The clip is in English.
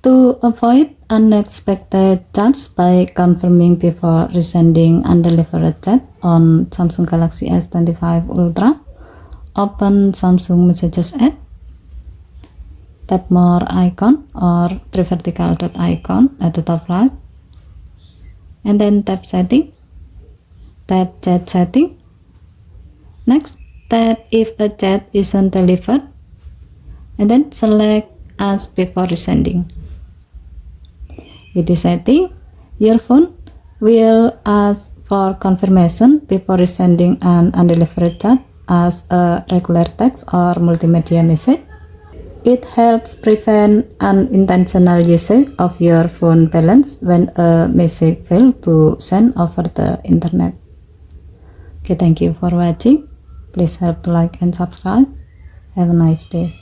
To avoid unexpected chats by confirming before resending undelivered chat on Samsung Galaxy S25 Ultra, open Samsung Messages app, tap more icon or three vertical dot icon at the top right, and then tap setting, tap chat setting. Next, tap if a chat isn't delivered, and then select as before resending. With this setting, your phone will ask for confirmation before resending an undelivered chat as a regular text or multimedia message. It helps prevent unintentional usage of your phone balance when a message fails to send over the internet. Okay, thank you for watching. Please help to like and subscribe. Have a nice day.